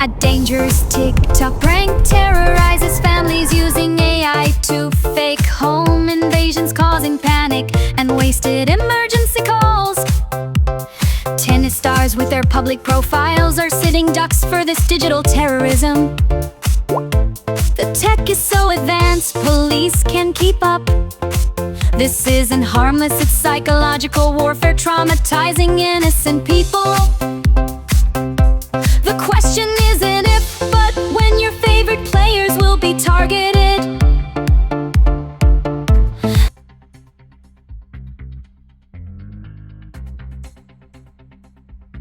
A dangerous TikTok prank terrorizes families using AI to fake home invasions, causing panic and wasted emergency calls. Tennis stars with their public profiles are sitting ducks for this digital terrorism. The tech is so advanced, police can keep up. This isn't harmless, it's psychological warfare, traumatizing innocent people. The question isn't if, but when your